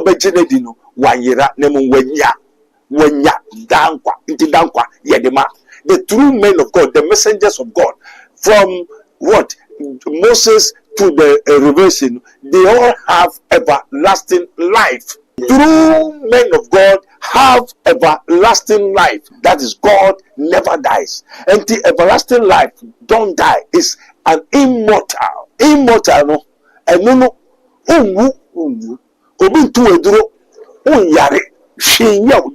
obejinedino wanyera nemu wanya dankwa inti dankwa yedema. The true men of God, the messengers of God, from what Moses to the revelation, they all have everlasting life. True men of God have everlasting life. That is, God never dies. And the everlasting life don't die. It's an immortal. Immortal, no? And no,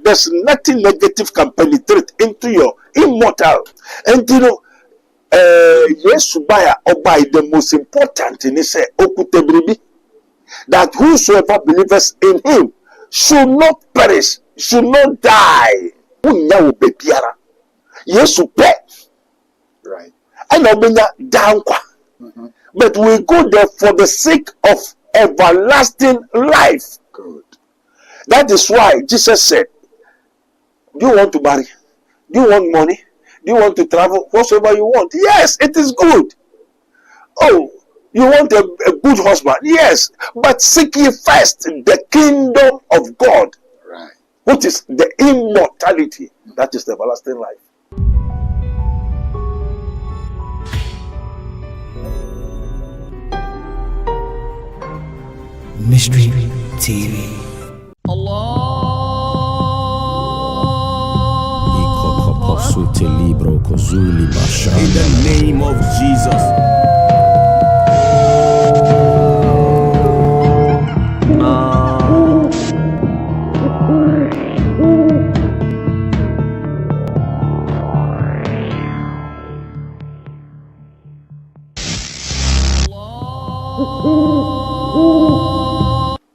there's nothing negative can penetrate into your immortal. And you know, yes, by the most important in this that whosoever believes in him should not perish, should not die. Yes, right. And down. But we go there for the sake of everlasting life. Good. That is why Jesus said, do you want to marry? Do you want money? Do you want to travel? Whatsoever you want. Yes, it is good. Oh, you want a good husband? Yes. But seek ye first the kingdom of God. Right. Which is the immortality. That is the everlasting life. Mystery TV. In the name of Jesus.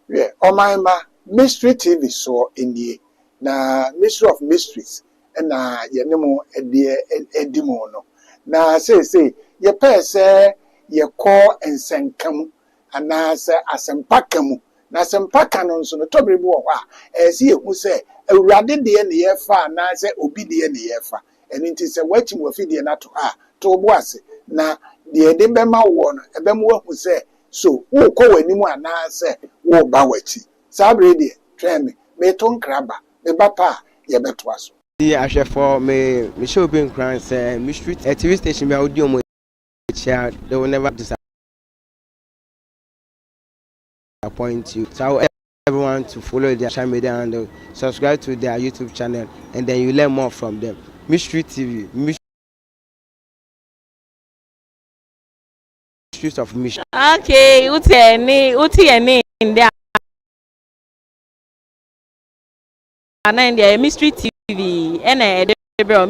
Yeah, Omaima Mystery TV so in the na Mystery of Mysteries and na yenemo edimo no na say ye pay say ye call and senkamu and na say asempakamu na asempaka no so no tobre bi wo ha see ehu say awurade de ne ye fa na say obi de ne ye fa eni nti say wachim wafidie na to ha to bo ase na de de bema wo no ebem wo hu say so wo ko wanimu ana say wo ba wachi sabre de tweme me to nkraba me bapa ye beto aso I for me show being crown say mystery TV station be audio mo share they will never disappoint you. So everyone to follow their social media and subscribe to their YouTube channel and then you learn more from them. Mystery TV, Mysteries of Mystery. Okay, uti eni in there. And the Mystery TV and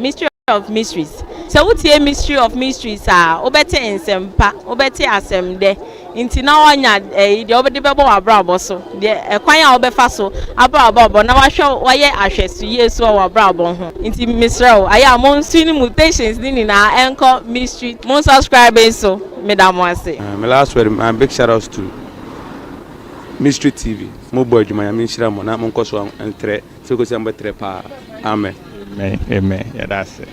Mystery of Mysteries. So uti Mystery of Mysteries obete ensempa obete asemde inti na onya de obede bebo abrabo so de ekwan a obefa so abrabo na wahwe waye ahwesu yesu wa abrabo ho inti misrao aya mon suni mutations ni na enko Mystery mon subscribe so medamo ase my last word big shout outs to Mystery TV mo boy juma ya minshira mo na mon koso entre so ko se ambetre pa amen amen yeah that's it.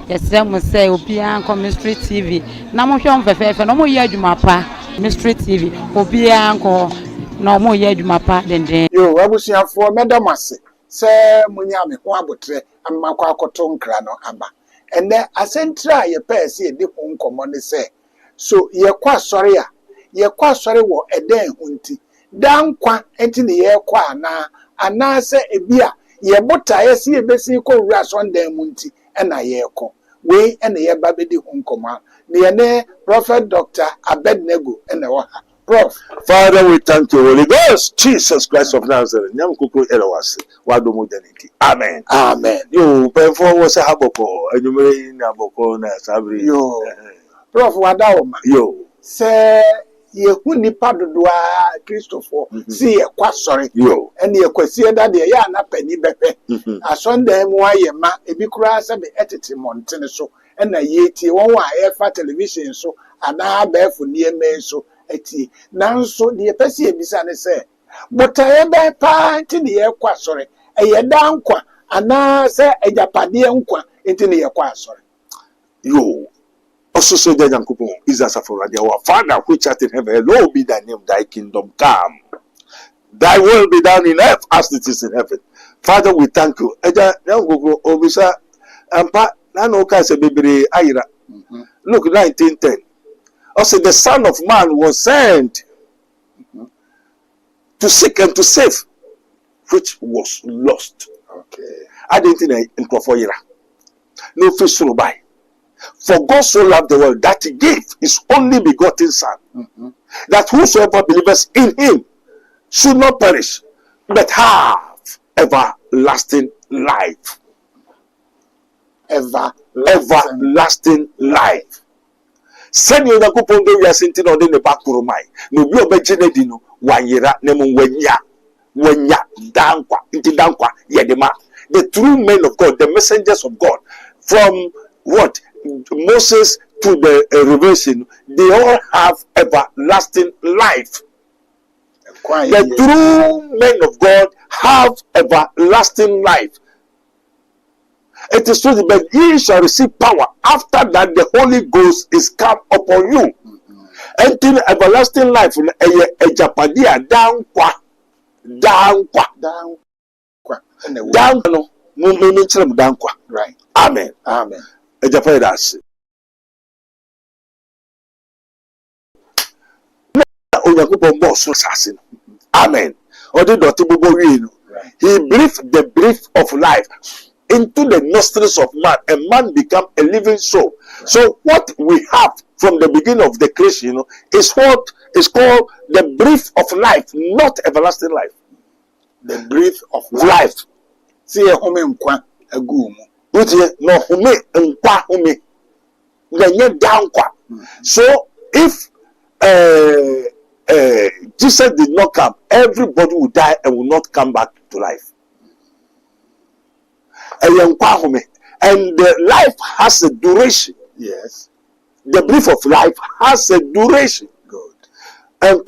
Yes, I'm say Obia Mystery TV. Na mo hwe mfefefe no mo ye adwuma pa Mystery TV. Obia nko no mo ye adwuma pa denden. Yo abusuafo medam ase se munya me ho abotre amakwa akoto nkra no aba. Ene asentra ye pese ye de ho nkomo ne se so ye kwa sori wo eden hunti dankwa enti ne ye kwa ana se ebia ye bota ye se ye besi ko wura so ndan munti ena ye ko we ena ye ba bedi ho nkoma ne ne Prophet Dr. Abednego ena wo ha Prof. Father, we thank you, Holy Ghost, Jesus Christ of Nazareth. Nyam kuku elawase wado mojaniti. Amen. Amen. Yo, penfo wo se haboko, enumere na boko na sabri. Yo. Prof wada ma. Yo. Se ye hu nipa dodoa Christopher si ye kwa sori. Yo. Ene ye kwasi da de ya na pani bepe. Asonda mu aye ma ebi kura se be etete montene so. Ena ye tie won wa ye fa television so ana abefu nieme so eti nanso de pese ebisa ne se botaye be pa nti ne ye kwa sori eye da nkwa ana se ejapade nkwa nti ne ye kwa sori. Yo. Also say that Yankupon is as a for our Father which art in heaven, hallowed be thy name, thy kingdom come. Thy will be done in earth as it is in heaven. Father, we thank you. Eja yangogo obisa ampa na no ka se bebre ayira. Look 19:10. Also the Son of Man was sent to seek and to save which was lost. Okay. I didn't think in Profoyira. No fish to buy. For God so loved the world that he gave his only begotten Son, that whosoever believes in him should not perish, but have everlasting life. Everlasting life. Send you the coupon do we are sitting on the back of my no be obejinedino wanyera nemu wenya dankwa inti dankwa yedema. The true men of God, the messengers of God, from what Moses to the revelation, they all have everlasting life. The true men of God have everlasting life. It is true that ye shall receive power. After that, the Holy Ghost is come upon you. Until everlasting life, ejapadia dankwa. Right. Amen. Amen. Ejapadia. Amen. He breathed the breath of life into the nostrils of man, and man become a living soul. Right. So what we have from the beginning of the creation, is what is called the breath of life, not everlasting life. The breath of life. See a home nkwa agumu. Utie no home nkwa home. Ganye dankwa. So if Jesus did not come, everybody will die and will not come back to life. And the life has a duration. Yes. The breath of life has a duration. Good. And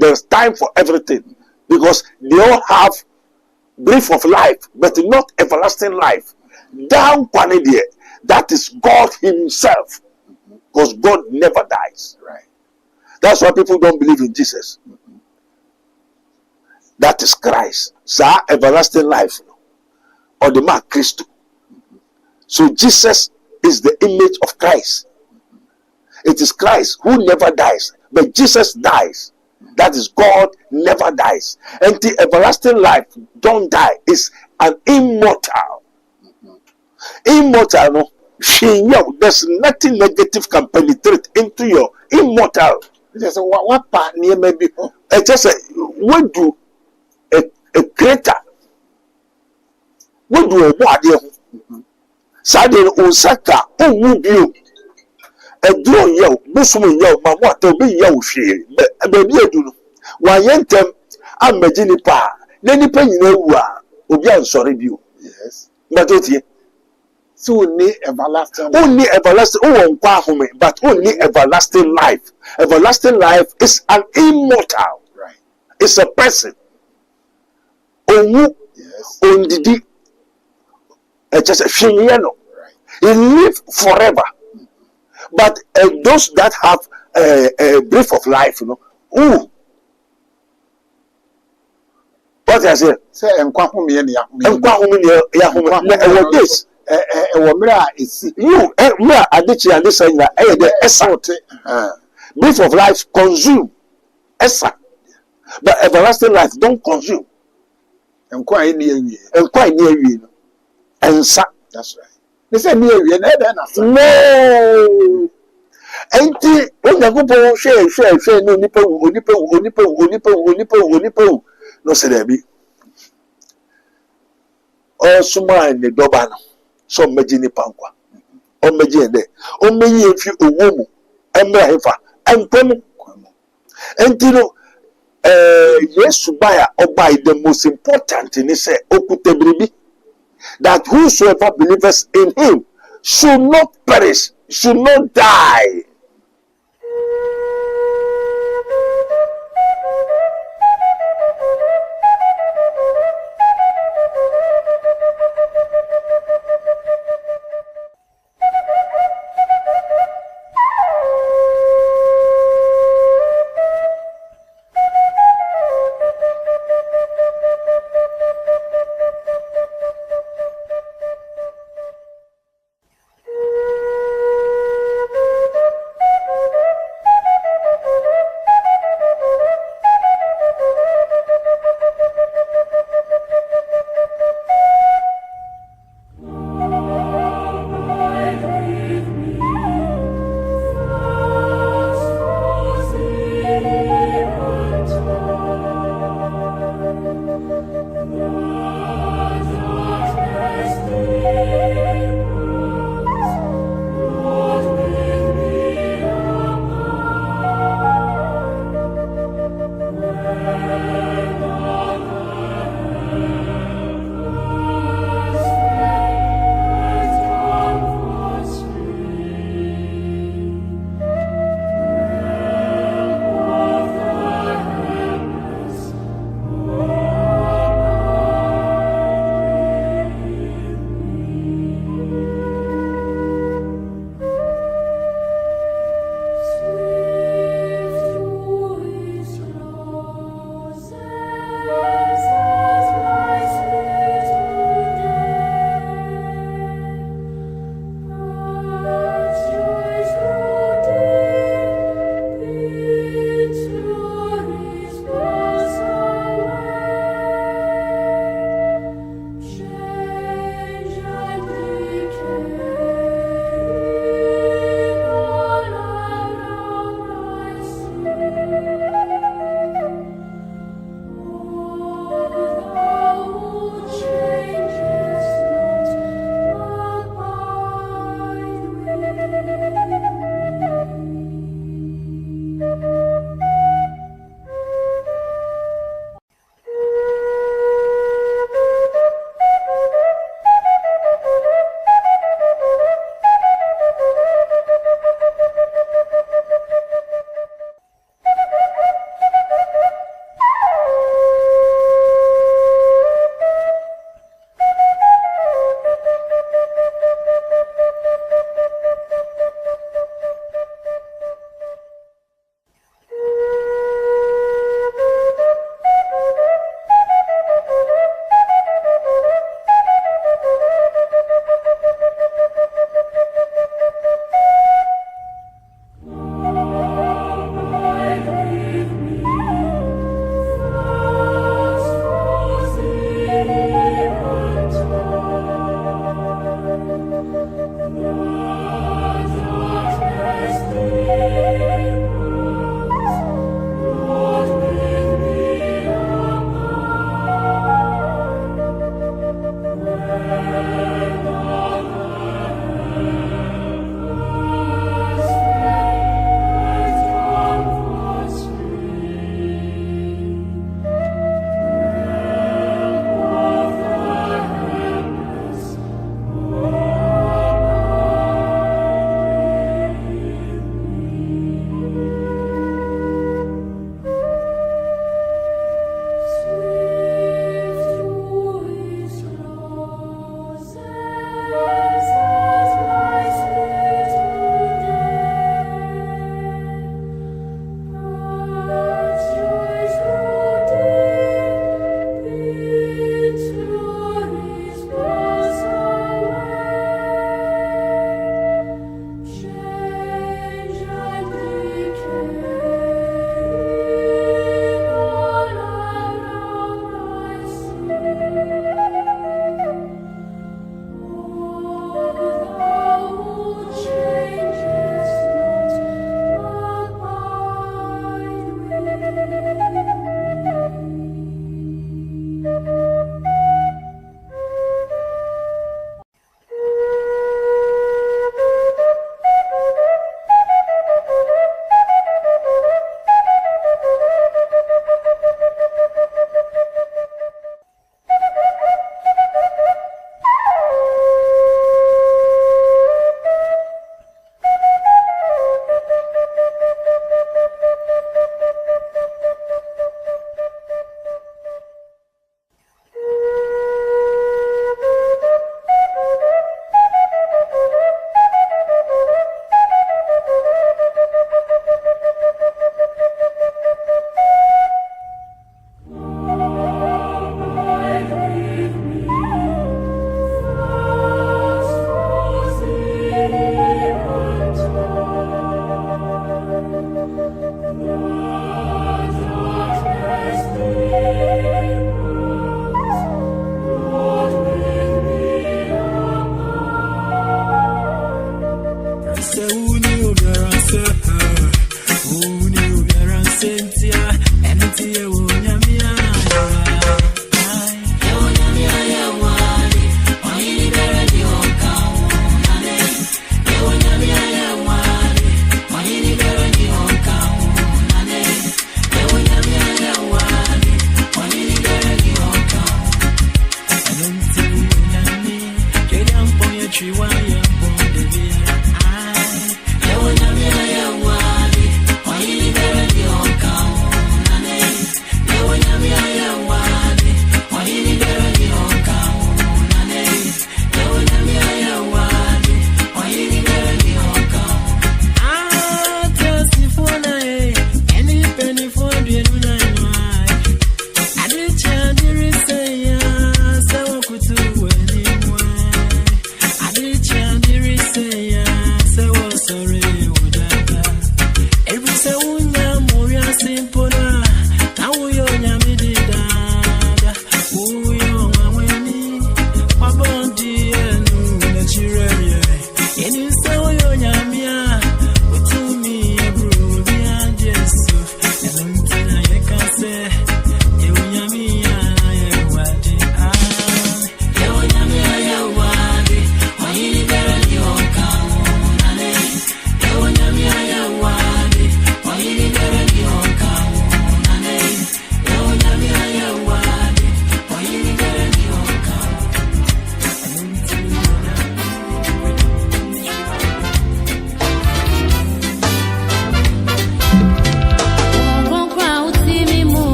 there's time for everything, because they all have breath of life, but not everlasting life. Down that is God Himself, because God never dies. Right. That's why people don't believe in Jesus. That is Christ. Sa everlasting life, or the man Christ. So Jesus is the image of Christ. It is Christ who never dies, but Jesus dies. That is God never dies. And the everlasting life don't die. Is an immortal. Immortal, no. There's nothing negative can penetrate into your immortal. Just what part near maybe? Just what do a creator? What do a body? Sadly, Osaka, oh, you. A draw yo, Busman yo, my water be yo, she, baby, I do. Why, yentem, I'm a genie pa, then penny no, Obian sorry you. Yes. But okay. So only everlasting. Only everlasting. Oh, but only everlasting life. Everlasting life is an immortal. Right. It's a person. Yes. Ondidi. Just a shinyano. Right. He live forever. But those that have a breath of life, ooh. What I say? Say, and Quahumi and Yahoo. This. You, Adichi, and this saying that the breath of life consume. But everlasting life don't consume. And quite near you. And quite near you. And that's right. They said near you, no. And when the people share, no nipple, no, said there be. Or suma in the dobano. So imagine pankwa. O imagine there. O me if you a woman, embrahifa, and kwemu. And yes, buy or buy the most important in this okutebribi, that whosoever believes in him should not perish, should not die.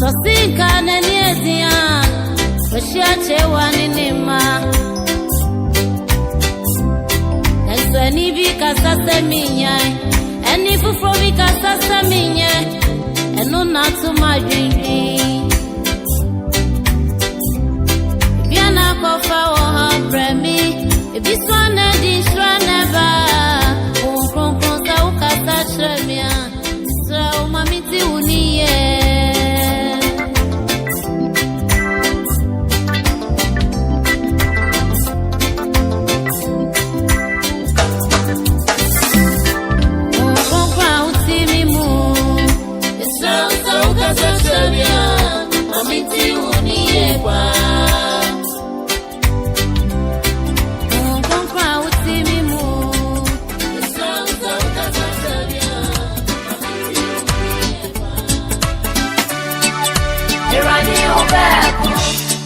Sosinka neniedia Oshiache waninima Ensweni vika sase minye Eni fufro vika sase minye Enu natu majinji Biana kofa woha premi Ibiswane di shraneva Unkron sa ukasa shremia Sra umamiti uniye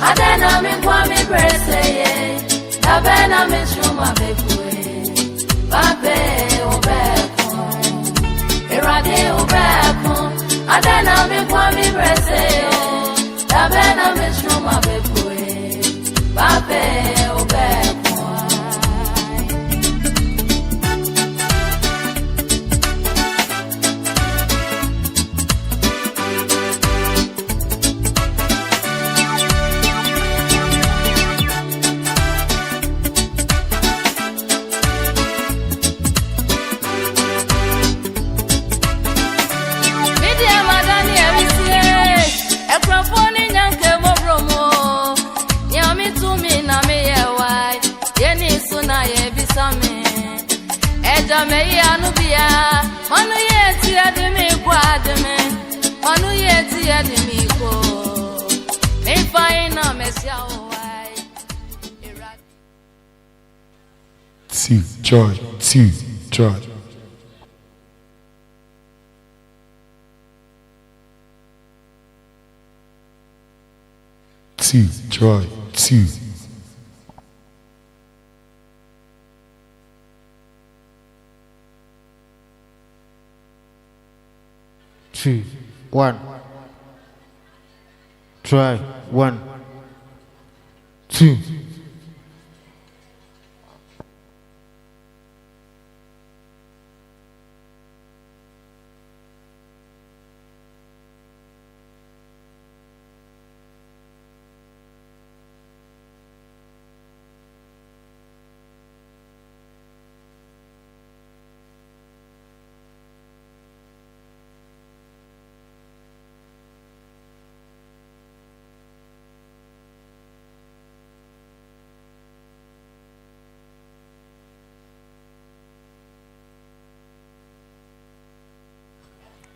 Adena mi kwa mi preseye Abena mi shuma bekwe Babe obeko Irade obeko Adena mi kwa mi preseye Abena mi shuma bekwe Babe obeko Jamei anubia manu yeti adimi kwa adimi manu yeti adimi ko me faina mesia owai joy joy 2 1 try 1 2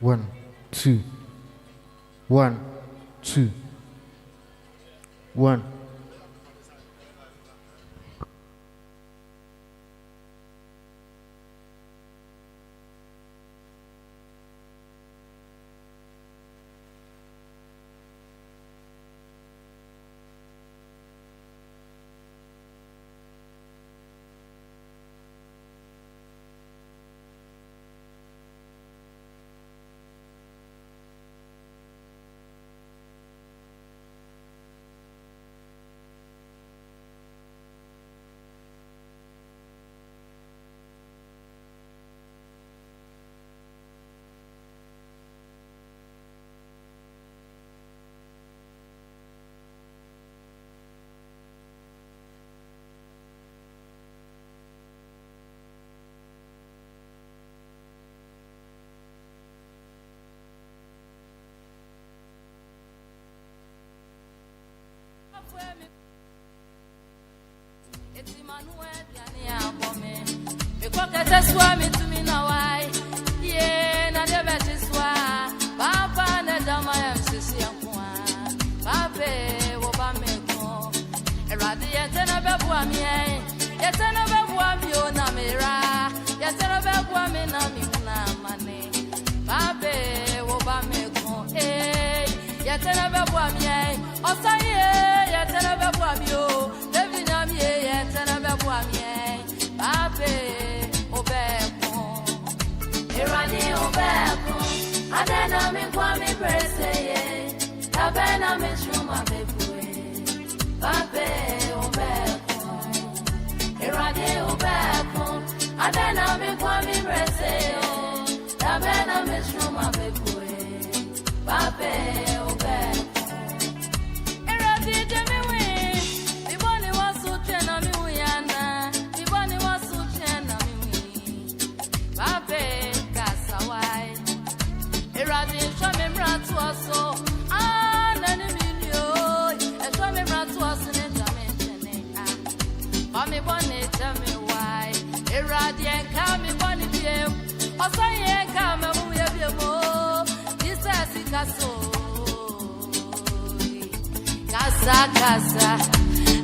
1 2 1 2 1 Tabena Meshuma Bepue, Pape Obeko, Erade Obeko, Adena Mekwami Breseo, Tabena Meshuma Bepue, Pape Obeko, Erade Demiwe, Iboni Wasu Chena Miuyana, Iboni Wasu Chena Miui, Pape Kasawai, Erade Shame Bratu Aso. Mommy bonnet, tell me why. Irradiant, come me bonnet, dear. Or say, come and we have your more. This is the castle. Casa.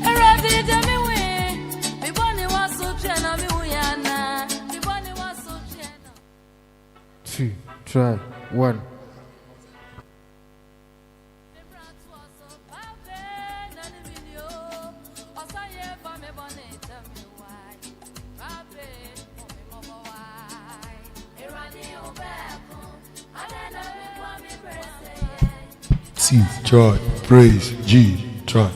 Irradiant, tell me way. Me bonnet was so chena, me uyana. Me bonnet was so chena. 2, try, 1. C, joy, praise, G, try.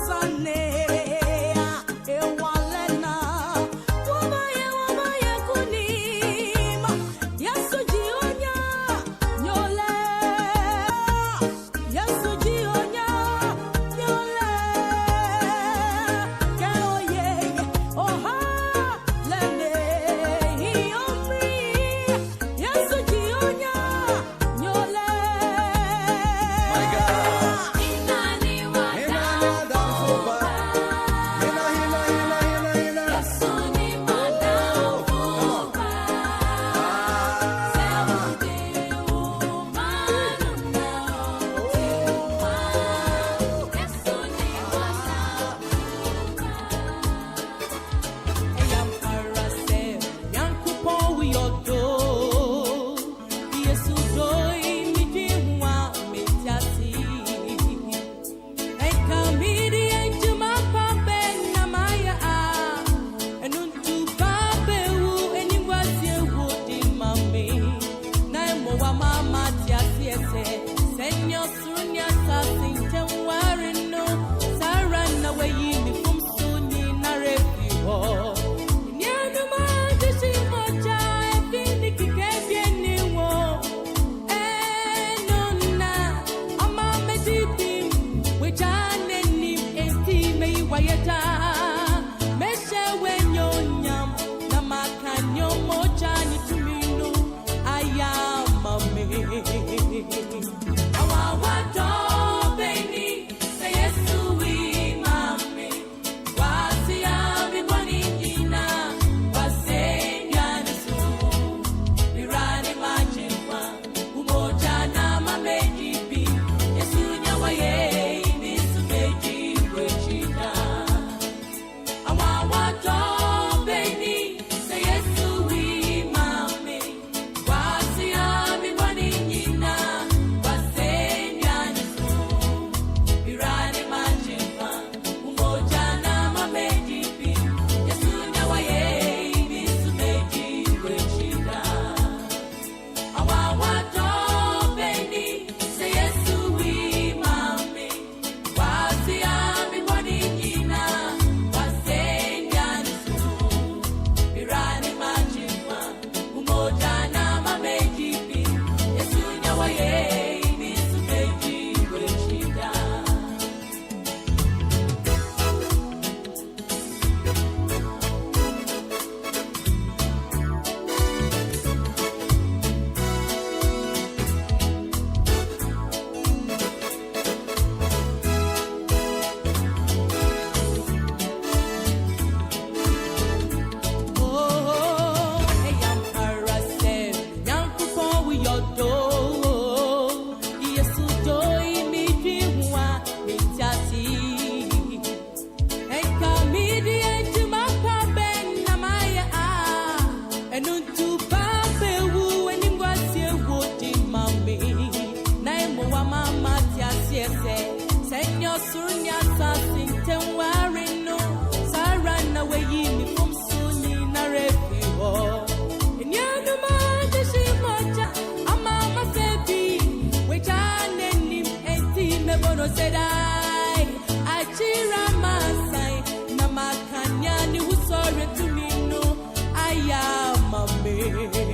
Sunday. Sunya Sassing, wearing no, Sarana, where ye from Sunni Narepi. In Yanuma, the Shimoja, a mama said, which I named him, and Mebono said I cheer my side, Namakanya, who sorry to me, no, I am a man.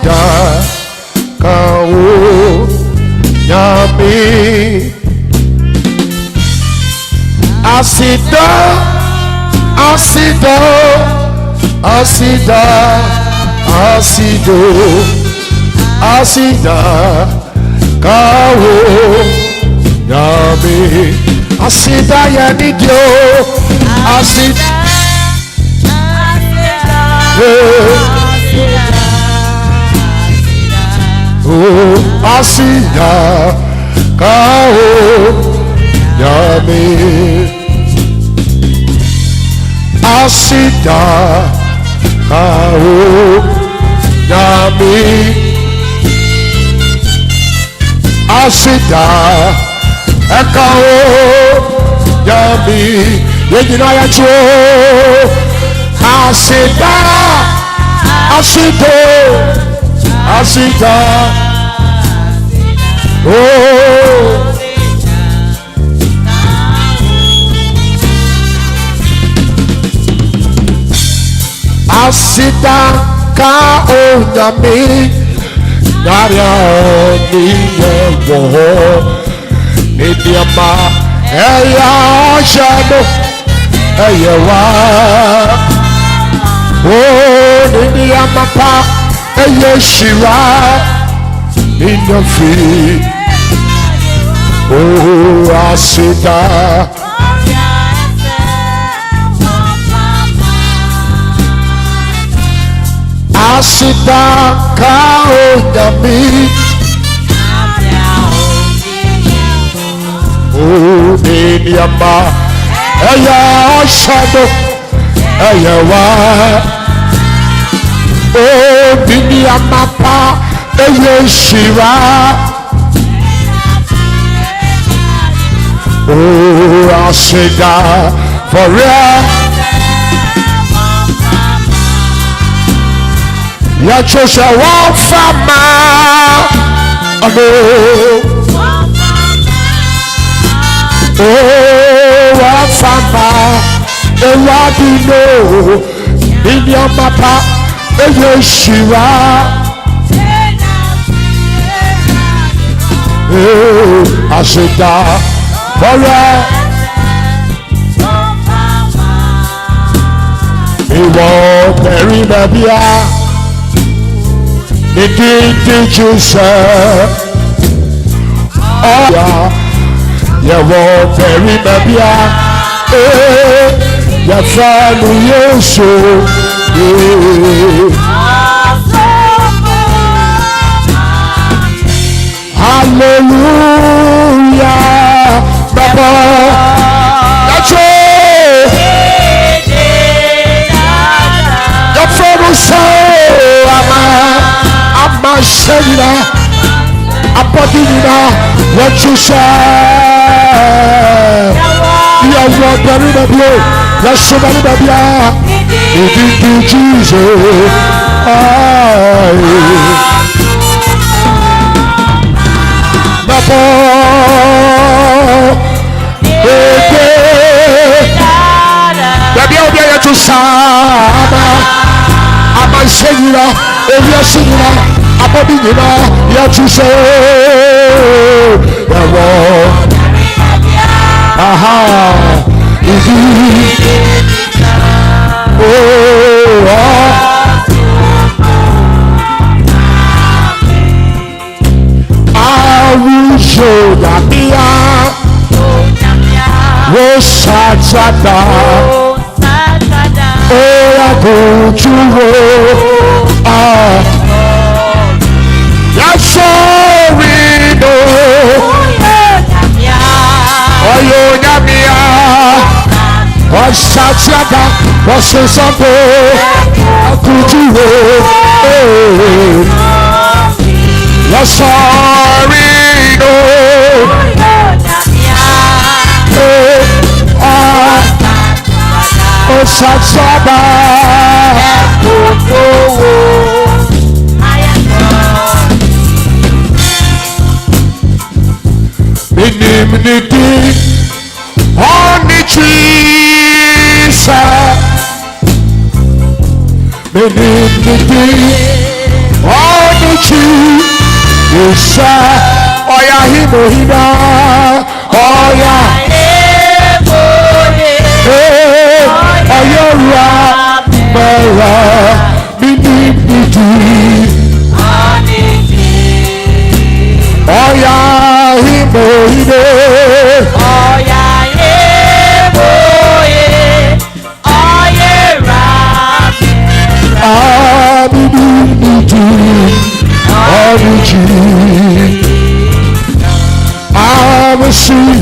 asida kawo nyame asida asida asida asido asida kawo nyame asida yanidio asida oh asida kawo nyame asida kawo nyame asida kawo nyame yegyina yacho asida asida asida oh asida ka onyame daria ni yewo nidiama eya shado eyewa oh nidiama pa eyeshira ninofi oh asida asida ka onyame oh nidiama eya shado eyewa oh nidiama pa eyeshira oh asida for real ya chose one fama oh one fama ewadino nidiama pa eyeshira asida bọ́lá ìwọ bẹ̀rí nàbíà ní dídí jùsẹ̀ ọ̀yà yẹ̀wọ̀ bẹ̀rí nàbíà yẹ̀fẹ́ nu Yéṣu. Hallelujah, Baba. That's it. Your friend will say, I'm a sinner. I'm a what you say. You are what very good. You're so many baby. You did Jesus. Baby, I'll be able to sama. I'm a singer, if you're singer, I'm a beginner, you're to say, aha, I will show that Satada, oh, I go to war. That's sorry, no. Oh, you Namia, oh, Satada, what's the something? I go to war. You're sorry, no. Oh, Satsaba, Minimity on the trees, Minimity on Usa, Oya Himohina, Oya Oyora, Mera, Minimidi, Oya Himohina, Oya Minimidi, I'm a sea,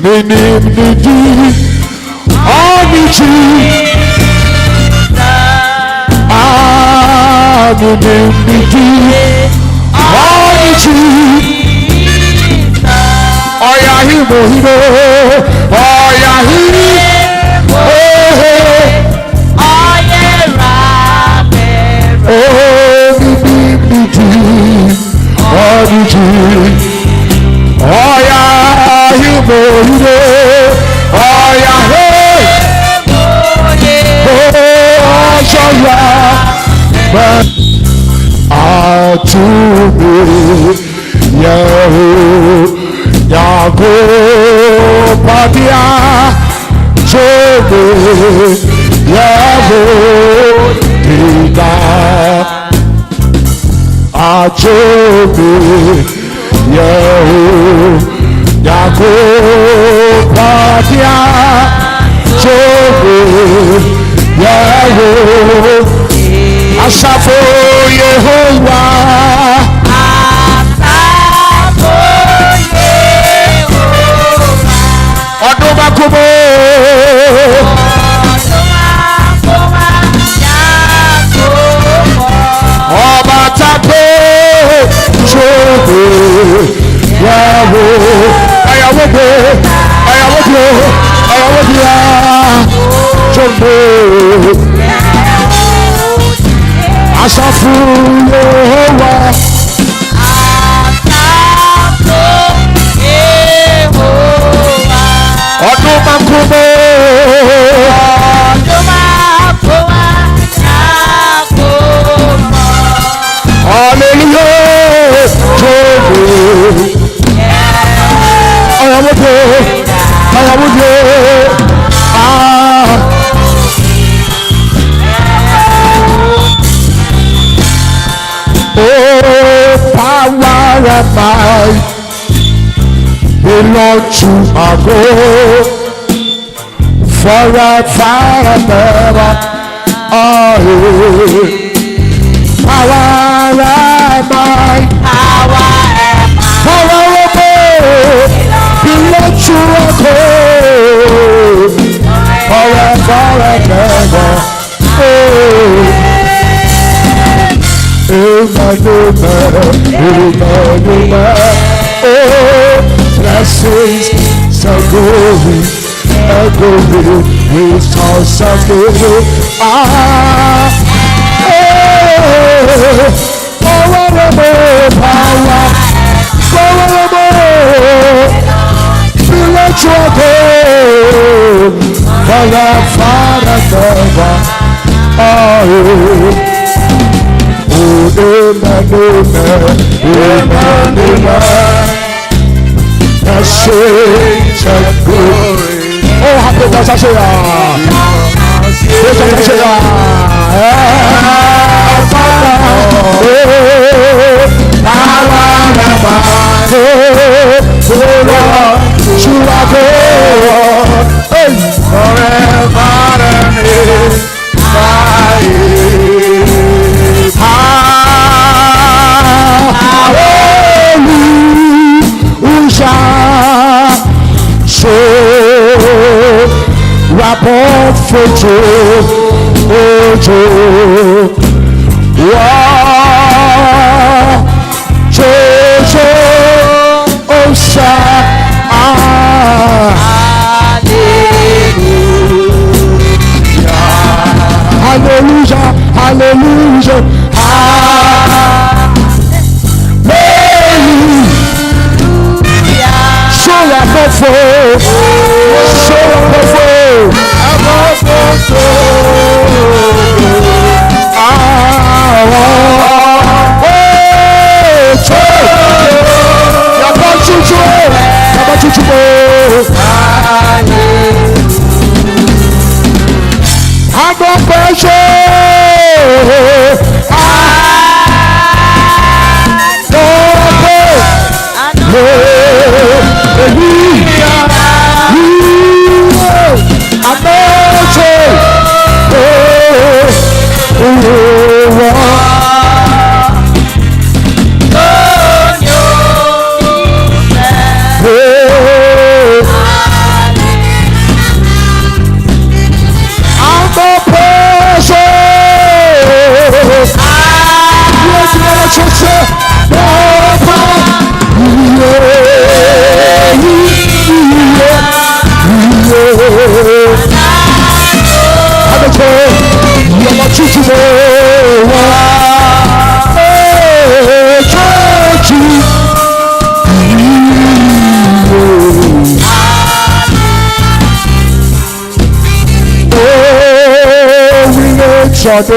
my name is Origi. I'm a name is Origi. Oh yeah, he will. Oh yeah, he Origi. Oh yeah, you boy. Oh yeah, hey. Oh yeah. But to me, Yahoo, Yahoo, Padia, to me, Yahoo, Dida. Ajobe Yahoo Yahoo Padia Jobe Yahoo Asafo Yehovah Odubakumo Obatape Asafu Yehovah Odumakumo Hallelujah Oh, power and might belong to our God forever and ever. Oh, power and might, power and might belong to our God forever and ever. Oh. Oh, blessings, so glory, we shall serve. Power, Oh, happy Rapport photo, ojo, wow, jojo, osa, hallelujah, hallelujah, show your buffalo, show your buffalo. Shade,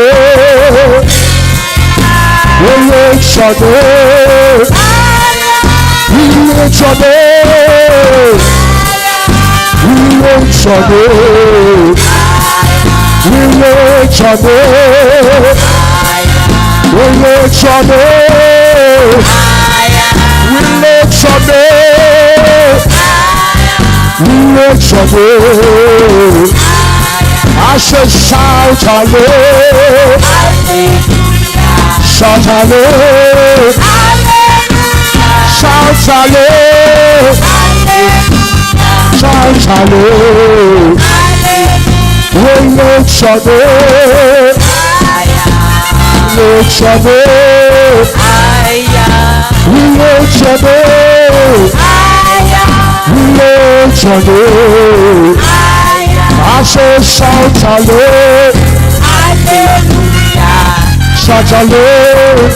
we lift Shade, we lift Shade, we lift Shade, we lift Shade, we lift Shade, we lift Shade, we lift Shade. I said shout hallelujah, shout hallelujah, shout hallelujah, shout hallelujah. We lift Shade, lift Shade, we lift Shade, we lift Shade. I say shout hallelujah, shout hallelujah,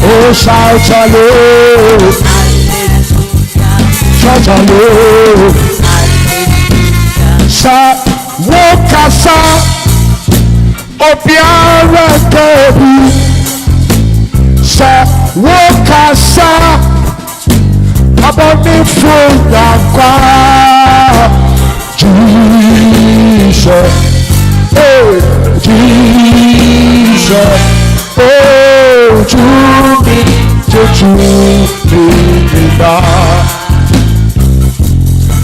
oh shout hallelujah, shout hallelujah. Sa wokasa obiara kebi, sa wokasa abonifo yakwa. Jesus, oh Jesus, oh to me,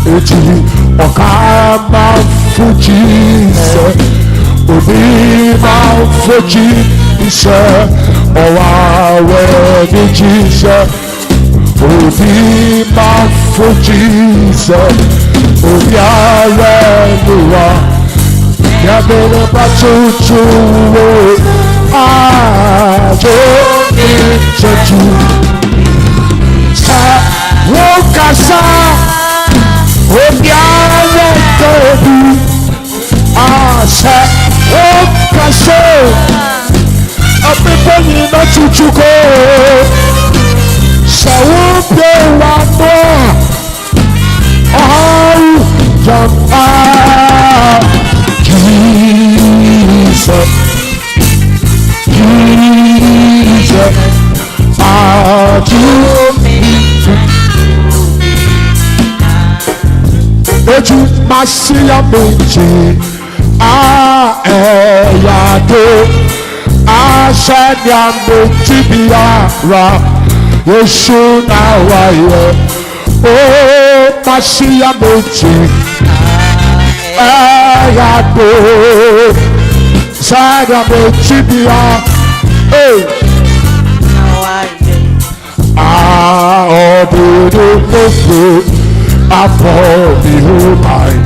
Eti okama for Jesus, obi ma for Jesus, oh our Jesus, obi ma for Jesus. Obiara yabere batutu ajo chechu sa wokasa obiara tobi asa wokasa apeponi na chuchuko sa wope wa mo Jesus, Jesus, to me. Eju masia meji, eyado, asanya meji biara, Yesu na waye. Oh, masia meji, eyado, asanya meji biara. Hey. For me who mine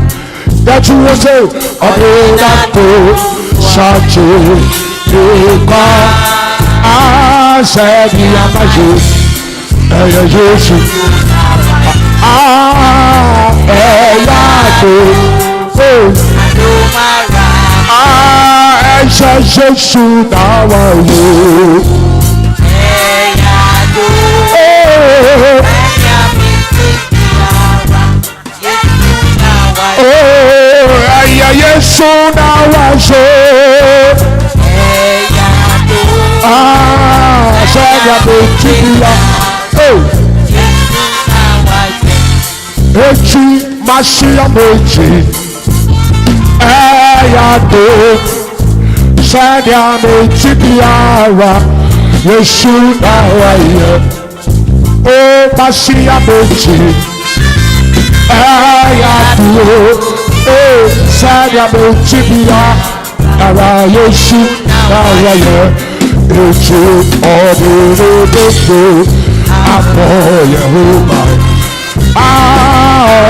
that you will say such a said Yesu na wazo saya betia echi masia meji ayado saya betia Yesu na wayo oh masia meji ayado oh, Sadia Mochibia, Ara Yesu, Ara Ye, Echo, Odo, Apo Yehova,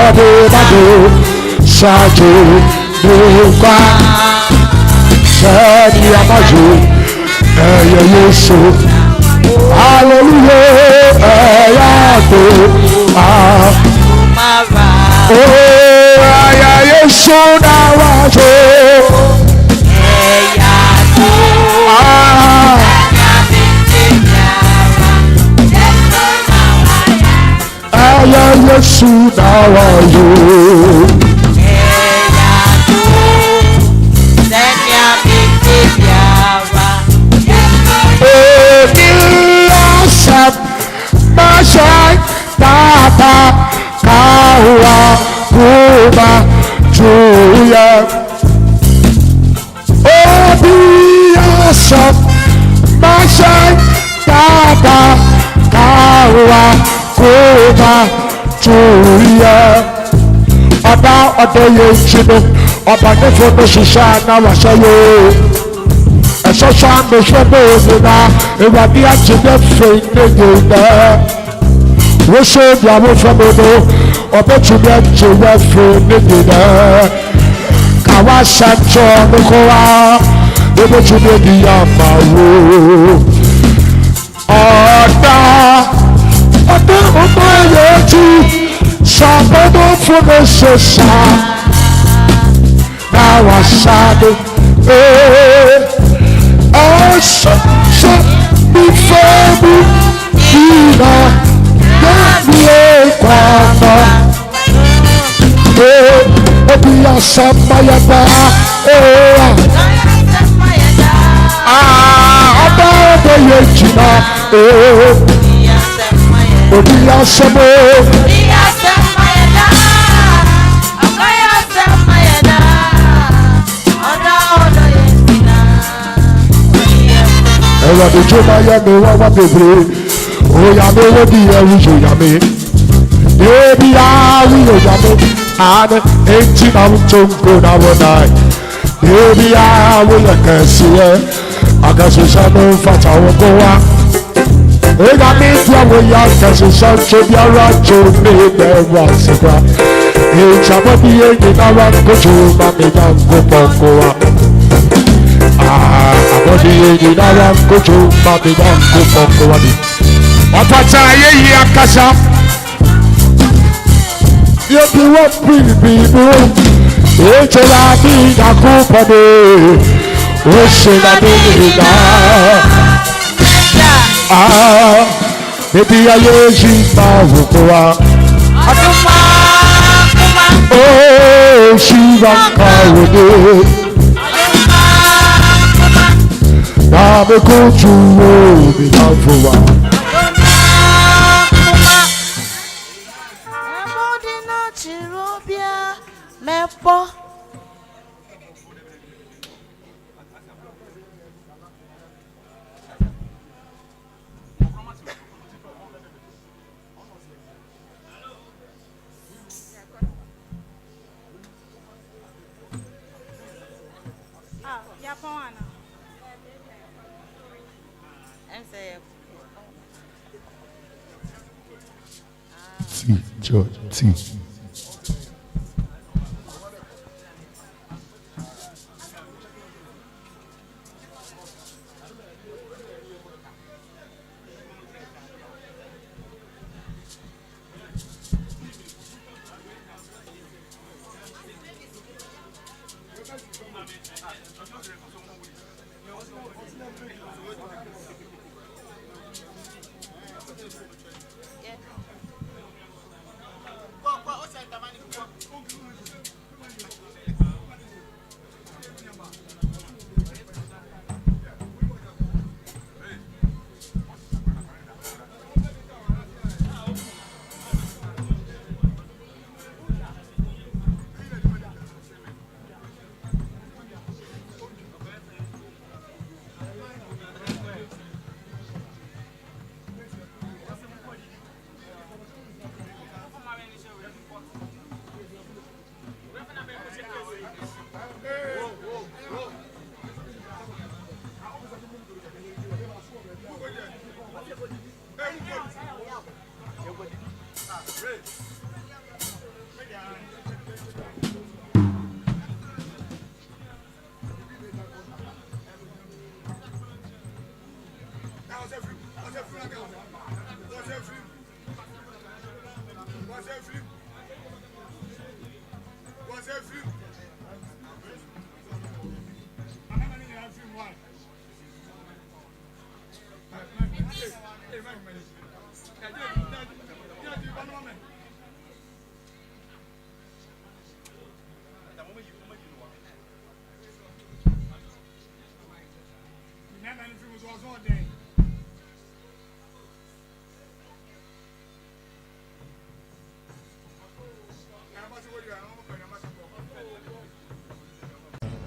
Odo, Sadio, Nuka, Sadia Majo, Yesu, Hallelujah, Ayado, Yesu na wazo Yesu na wazo Mashai Tata Kawa Kuma Juya Obi Asam Mashai Tata Kawa Kuma Juya Oda Odoye Chino Oba Nefo no Shisha Na Washayo Esosha Meshwebo Nina Ewadi Achide Fene Nina Wosho Diabo Famono Obetume Chewe Fene Nina Kawa Sancho Nukowa Obetume Diyamawo Oda Omoyeji Sabodo Fune Sesa Na Wasade So before me Dina Yabie Kwano Obiya Samayada Oda Yejina Obiya Samayada Ewa de joma ya me wa bebre o ya me wo di e wu jo ya me e bi ya wi o ya me ane enti na mtongo na wona e bi ya wo ya kasi e akaso sa no fata wo ko wa e ga me tu wo ya kasi sa che bi ara jo me be wa se kwa e chabo bi e ni na wa ko jo ma me na go poko wa Abodi yedi naram kocho babidam kupoko wadi Wapata yeyi akasa Yebi wapi bibu Eche la bida kupade Oshe la bida Baby ya yeji mahukowa Oh, Shiva Kawade Nabe kuchu bi nafuwa Emodina chirobia mepo T, George, T.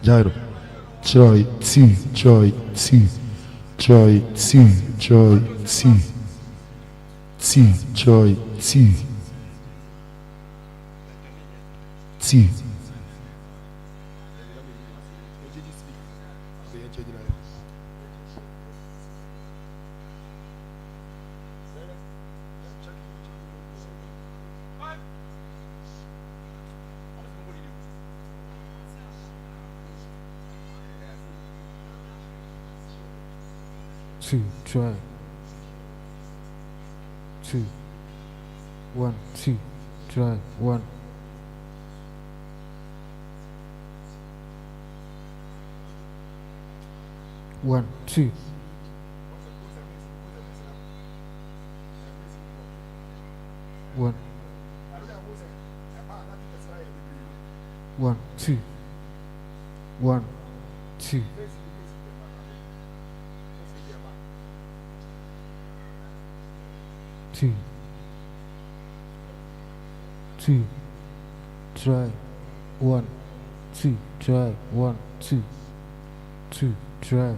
gyro. Joy, T, joy, T, joy, T, joy, T, T, joy, T, T. Two, try. 2, 1, 2, try. 1. 1, 2. 1. 1, 2. 1, 2. 2, 2, try. 1, 2, try. 1, 2, 2, try.